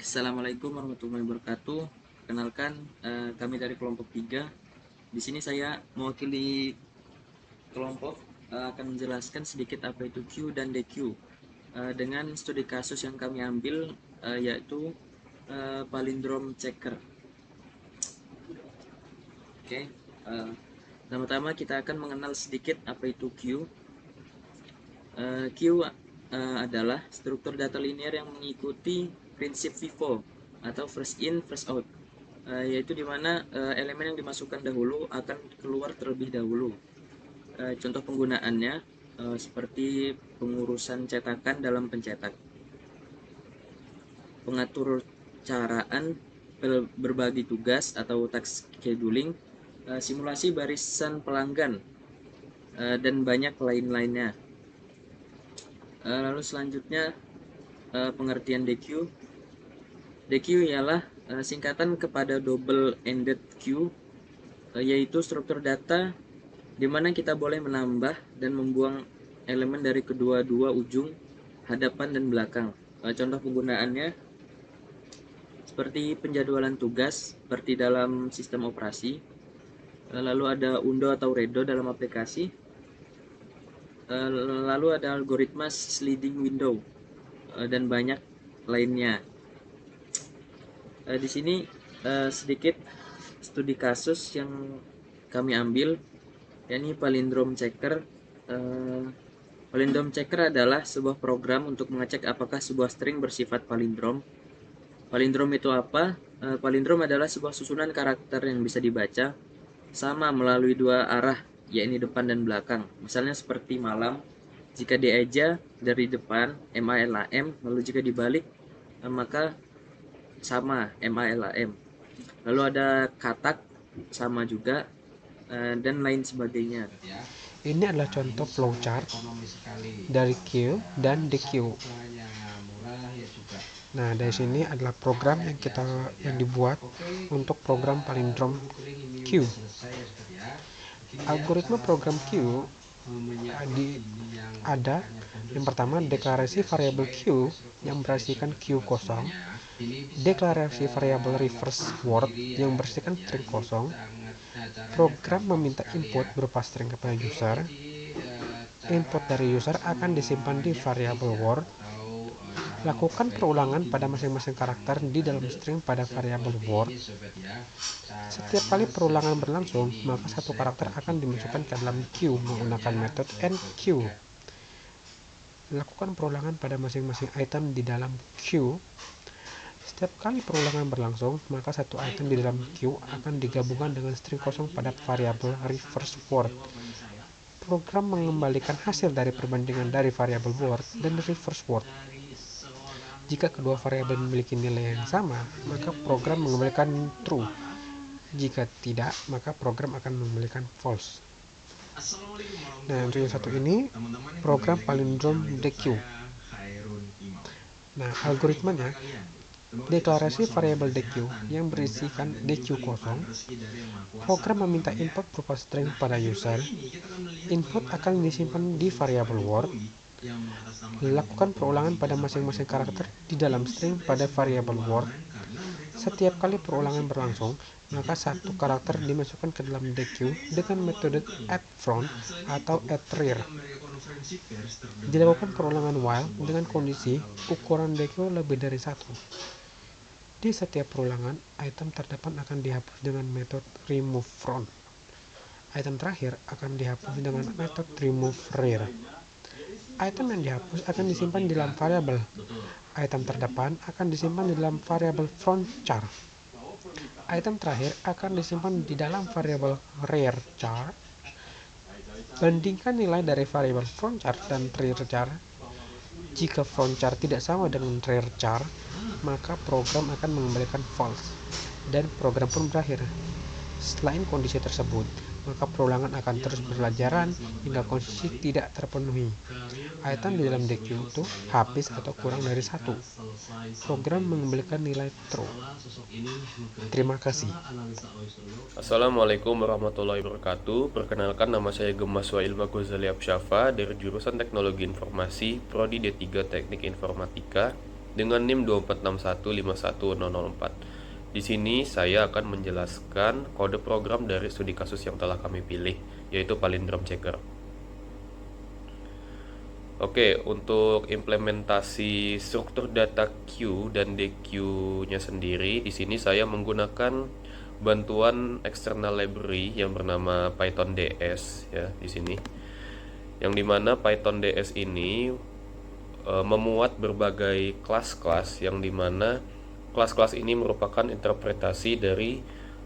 Assalamualaikum warahmatullahi wabarakatuh. Perkenalkan, kami dari kelompok 3. Di sini saya mewakili kelompok akan menjelaskan sedikit apa itu Q dan DQ dengan studi kasus yang kami ambil, yaitu palindrom checker. Oke, pertama-tama kita akan mengenal sedikit apa itu Q. Q adalah struktur data linear yang mengikuti prinsip FIFO atau first in first out, yaitu dimana elemen yang dimasukkan dahulu akan keluar terlebih dahulu. Contoh penggunaannya seperti pengurusan cetakan dalam pencetak, pengatur caraan berbagi tugas atau task scheduling, simulasi barisan pelanggan, dan banyak lain-lainnya. Lalu selanjutnya pengertian DQ. DQ ialah singkatan kepada double ended queue, yaitu struktur data di mana kita boleh menambah dan membuang elemen dari kedua-dua ujung, hadapan dan belakang. Contoh penggunaannya seperti penjadwalan tugas seperti dalam sistem operasi, lalu ada undo atau redo dalam aplikasi, lalu ada algoritma sliding window, dan banyak lainnya. Di sini sedikit studi kasus yang kami ambil, yakni palindrom checker. Palindrom checker adalah sebuah program untuk mengecek apakah sebuah string bersifat palindrom. Palindrom itu apa? Palindrom adalah sebuah susunan karakter yang bisa dibaca sama melalui dua arah, yakni depan dan belakang. Misalnya seperti malam, jika dieja dari depan MALAM, lalu jika dibalik maka sama MALAM. Lalu ada katak sama juga, dan lain sebagainya. Ini adalah contoh flowchart dari Q dan DQ. Nah, dari sini adalah program yang dibuat untuk program palindrom Q. Algoritma program Q ada yang pertama deklarasi variabel Q yang berartikan Q kosong, deklarasi variabel reverse word yang berartikan string kosong. Program meminta input berupa string kepada user. Input dari user akan disimpan di variabel word. Lakukan perulangan pada masing-masing karakter di dalam string pada variabel word. Setiap kali perulangan berlangsung, maka satu karakter akan dimasukkan ke dalam queue menggunakan metode enqueue. Lakukan perulangan pada masing-masing item di dalam queue. Setiap kali perulangan berlangsung, maka satu item di dalam queue akan digabungkan dengan string kosong pada variabel reverse word. Program mengembalikan hasil dari perbandingan dari variabel word dan reverse word. Jika kedua variabel memiliki nilai yang sama, maka program mengembalikan true. Jika tidak, maka program akan mengembalikan false. Nah, untuk yang satu ini, program palindrom DQ. Nah, algoritmanya, deklarasi variabel DQ yang berisikan DQ kosong. Program meminta input berupa string pada user. Input akan disimpan di variabel word. Lakukan perulangan pada masing-masing karakter di dalam string pada variabel word. Setiap kali perulangan berlangsung, maka satu karakter dimasukkan ke dalam DQ dengan metode addFront atau addRear. Dilakukan perulangan while dengan kondisi ukuran DQ lebih dari 1. Di setiap perulangan, item terdepan akan dihapus dengan metode removeFront. Item terakhir akan dihapus dengan metode removeRear. Item yang dihapus akan disimpan di dalam variabel. Item terdepan akan disimpan di dalam variabel frontchar. Item terakhir akan disimpan di dalam variabel rearchar. Bandingkan nilai dari variabel frontchar dan rearchar. Jika frontchar tidak sama dengan rearchar, maka program akan mengembalikan false dan program pun berakhir. Selain kondisi tersebut, maka perulangan akan terus berpelajaran hingga kondisi tidak terpenuhi. Item di dalam DQ itu habis atau kurang dari 1. Program mengembalikan nilai true. Terima kasih. Assalamualaikum warahmatullahi wabarakatuh. Perkenalkan, nama saya Gemaswa Ilma Ghazali Absyafa dari jurusan Teknologi Informasi, Prodi D3 Teknik Informatika dengan NIM 246151004. Di sini saya akan menjelaskan kode program dari studi kasus yang telah kami pilih, yaitu Palindrome Checker. Oke, untuk implementasi struktur data Q dan DQ-nya sendiri, di sini saya menggunakan bantuan external library yang bernama Python DS ya di sini. Yang dimana Python DS ini memuat berbagai kelas-kelas yang dimana kelas-kelas ini merupakan interpretasi dari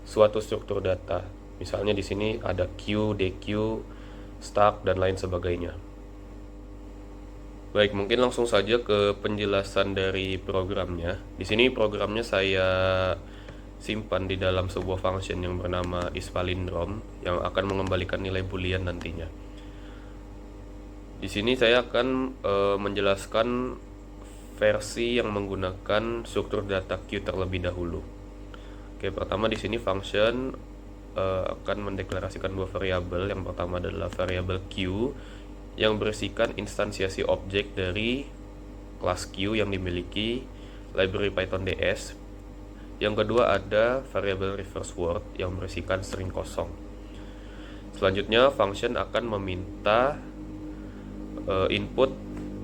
suatu struktur data. Misalnya di sini ada Q, DQ, stack dan lain sebagainya. Baik, mungkin langsung saja ke penjelasan dari programnya. Di sini programnya saya simpan di dalam sebuah function yang bernama isPalindrome yang akan mengembalikan nilai boolean nantinya. Di sini saya akan menjelaskan versi yang menggunakan struktur data Q terlebih dahulu. Oke, pertama di sini function akan mendeklarasikan dua variabel. Yang pertama adalah variabel Q yang berisikan instansiasi objek dari kelas Q yang dimiliki library Python DS. Yang kedua ada variabel reverse word yang berisikan string kosong. Selanjutnya function akan meminta input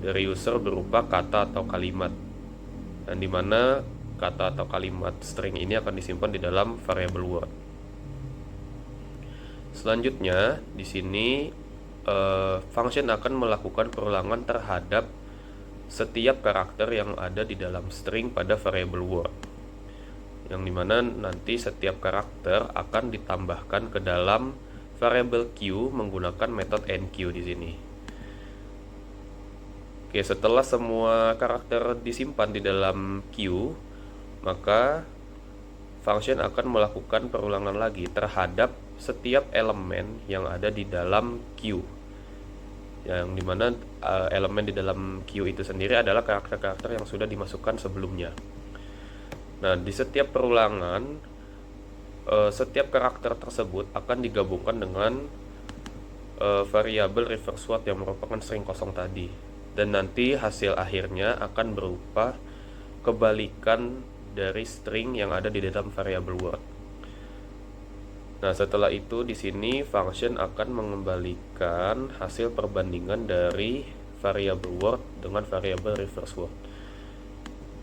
dari user berupa kata atau kalimat, dan dimana kata atau kalimat string ini akan disimpan di dalam variabel word. Selanjutnya di sini function akan melakukan perulangan terhadap setiap karakter yang ada di dalam string pada variabel word, yang dimana nanti setiap karakter akan ditambahkan ke dalam variabel Q menggunakan metode enqueue di sini. Oke, setelah semua karakter disimpan di dalam Q, maka function akan melakukan perulangan lagi terhadap setiap elemen yang ada di dalam Q, yang dimana elemen di dalam Q itu sendiri adalah karakter-karakter yang sudah dimasukkan sebelumnya. Nah, di setiap perulangan, setiap karakter tersebut akan digabungkan dengan variabel reverse word yang merupakan string kosong tadi. Dan nanti hasil akhirnya akan berupa kebalikan dari string yang ada di dalam variabel word. Nah, setelah itu di sini function akan mengembalikan hasil perbandingan dari variabel word dengan variabel reverse word.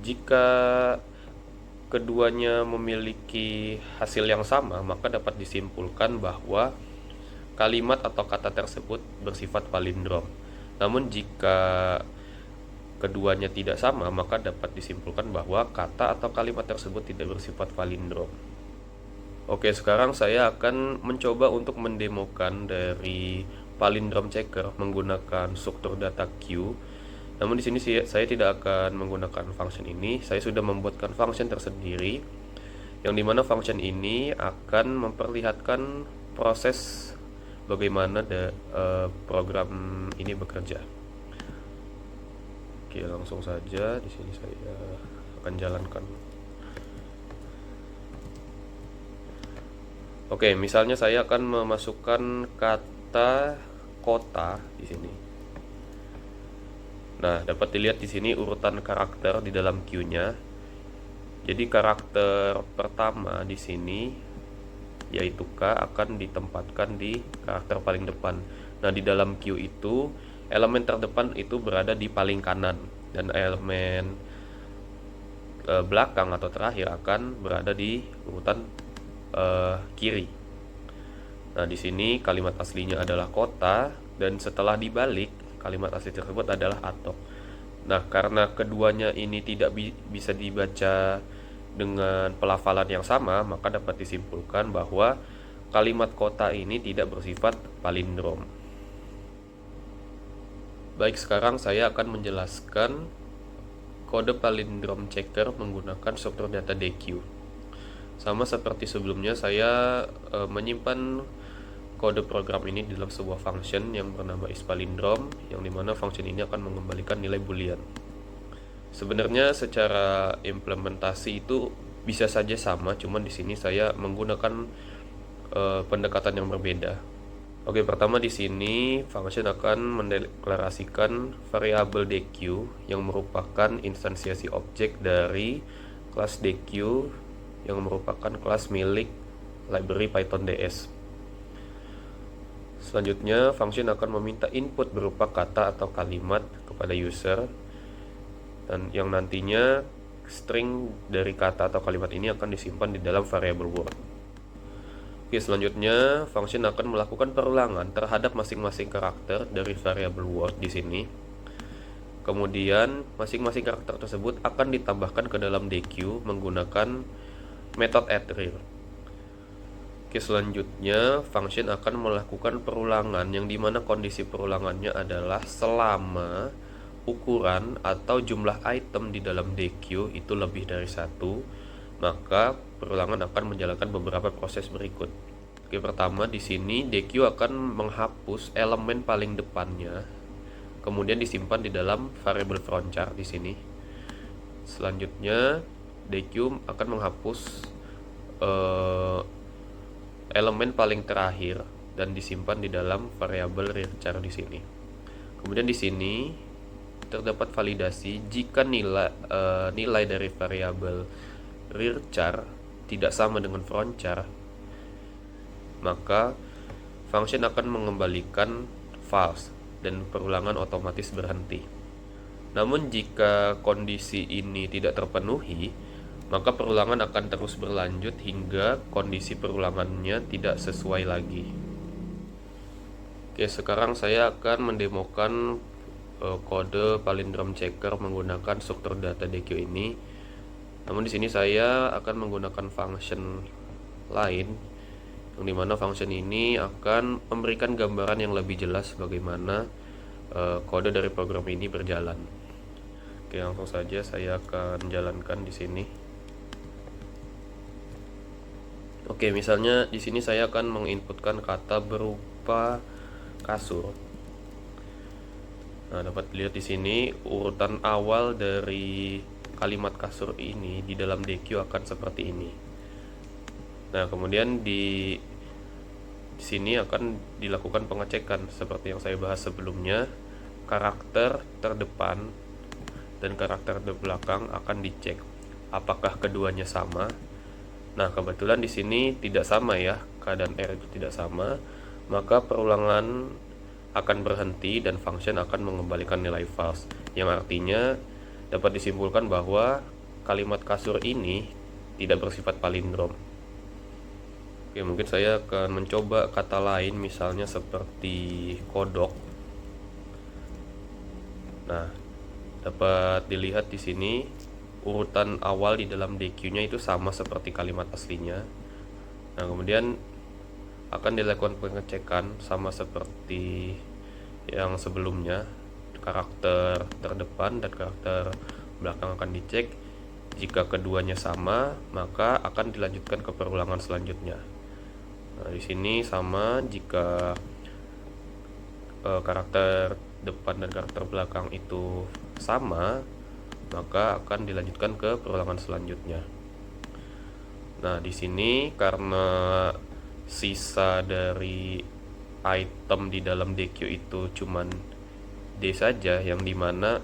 Jika keduanya memiliki hasil yang sama, maka dapat disimpulkan bahwa kalimat atau kata tersebut bersifat palindrome. Namun jika keduanya tidak sama, maka dapat disimpulkan bahwa kata atau kalimat tersebut tidak bersifat palindrome. Oke, sekarang saya akan mencoba untuk mendemokan dari Palindrome Checker menggunakan struktur data Q. Namun di sini saya tidak akan menggunakan function ini. Saya sudah membuatkan function tersendiri, yang dimana function ini akan memperlihatkan proses bagaimana program ini bekerja. Oke, langsung saja di sini saya akan jalankan. Oke, misalnya saya akan memasukkan kata kota di sini. Nah, dapat dilihat di sini urutan karakter di dalam Q-nya. Jadi karakter pertama di sini yaitu K akan ditempatkan di karakter paling depan. Nah, di dalam Q itu elemen terdepan itu berada di paling kanan, dan elemen belakang atau terakhir akan berada di urutan kiri. Nah, di sini kalimat aslinya adalah kota, dan setelah dibalik kalimat asli tersebut adalah atok. Nah, karena keduanya ini tidak bisa dibaca dengan pelafalan yang sama, maka dapat disimpulkan bahwa kalimat kota ini tidak bersifat palindrom. Baik, sekarang saya akan menjelaskan kode Palindrome Checker menggunakan struktur data DQ. Sama seperti sebelumnya, saya menyimpan kode program ini di dalam sebuah function yang bernama isPalindrom, yang dimana function ini akan mengembalikan nilai boolean. Sebenarnya secara implementasi itu bisa saja sama, cuman di sini saya menggunakan pendekatan yang berbeda. Oke, pertama di sini function akan mendeklarasikan variabel deq yang merupakan instansiasi objek dari kelas deq yang merupakan kelas milik library Python DS. Selanjutnya, function akan meminta input berupa kata atau kalimat kepada user, dan yang nantinya string dari kata atau kalimat ini akan disimpan di dalam variabel word. Oke, selanjutnya function akan melakukan perulangan terhadap masing-masing karakter dari variabel word di sini. Kemudian masing-masing karakter tersebut akan ditambahkan ke dalam deq menggunakan metode addRear. Oke, selanjutnya function akan melakukan perulangan yang dimana kondisi perulangannya adalah selama ukuran atau jumlah item di dalam deq itu lebih dari 1, maka perulangan akan menjalankan beberapa proses berikut. Oke, pertama di sini deq akan menghapus elemen paling depannya, kemudian disimpan di dalam variabel frontchar di sini. Selanjutnya deq akan menghapus elemen paling terakhir dan disimpan di dalam variabel rearchar di sini. Kemudian di sini terdapat validasi jika nilai dari variabel rearchar tidak sama dengan frontchar, maka function akan mengembalikan false dan perulangan otomatis berhenti. Namun jika kondisi ini tidak terpenuhi, maka perulangan akan terus berlanjut hingga kondisi perulangannya tidak sesuai lagi. Oke, sekarang saya akan mendemokan kode palindrom checker menggunakan struktur data deq ini. Namun di sini saya akan menggunakan function lain, yang dimana function ini akan memberikan gambaran yang lebih jelas bagaimana kode dari program ini berjalan. Oke, langsung saja saya akan jalankan di sini. Oke, misalnya di sini saya akan menginputkan kata berupa kasur. Nah, dapat dilihat di sini urutan awal dari kalimat kasur ini di dalam deq akan seperti ini. Nah, kemudian di sini akan dilakukan pengecekan seperti yang saya bahas sebelumnya. Karakter terdepan dan karakter belakang akan dicek apakah keduanya sama. Nah, kebetulan di sini tidak sama ya, keadaan R itu tidak sama, maka perulangan akan berhenti dan function akan mengembalikan nilai false, yang artinya dapat disimpulkan bahwa kalimat kasur ini tidak bersifat palindrom. Oke, mungkin saya akan mencoba kata lain, misalnya seperti kodok. Nah, dapat dilihat di sini urutan awal di dalam deq-nya itu sama seperti kalimat aslinya. Nah, kemudian akan dilakukan pengecekan sama seperti yang sebelumnya. Karakter terdepan dan karakter belakang akan dicek. Jika keduanya sama, maka akan dilanjutkan ke perulangan selanjutnya. Nah, di sini sama jika karakter depan dan karakter belakang itu sama, maka akan dilanjutkan ke perulangan selanjutnya. Nah, di sini karena sisa dari item di dalam deq itu cuman D saja, yang dimana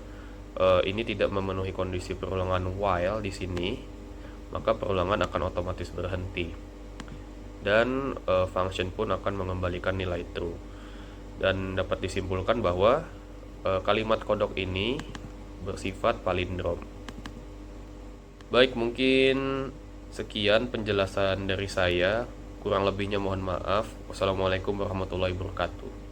ini tidak memenuhi kondisi perulangan while di sini, maka perulangan akan otomatis berhenti dan function pun akan mengembalikan nilai true. Dan dapat disimpulkan bahwa kalimat kodok ini bersifat palindrom. Baik, mungkin sekian penjelasan dari saya. Kurang lebihnya mohon maaf. Wassalamualaikum warahmatullahi wabarakatuh.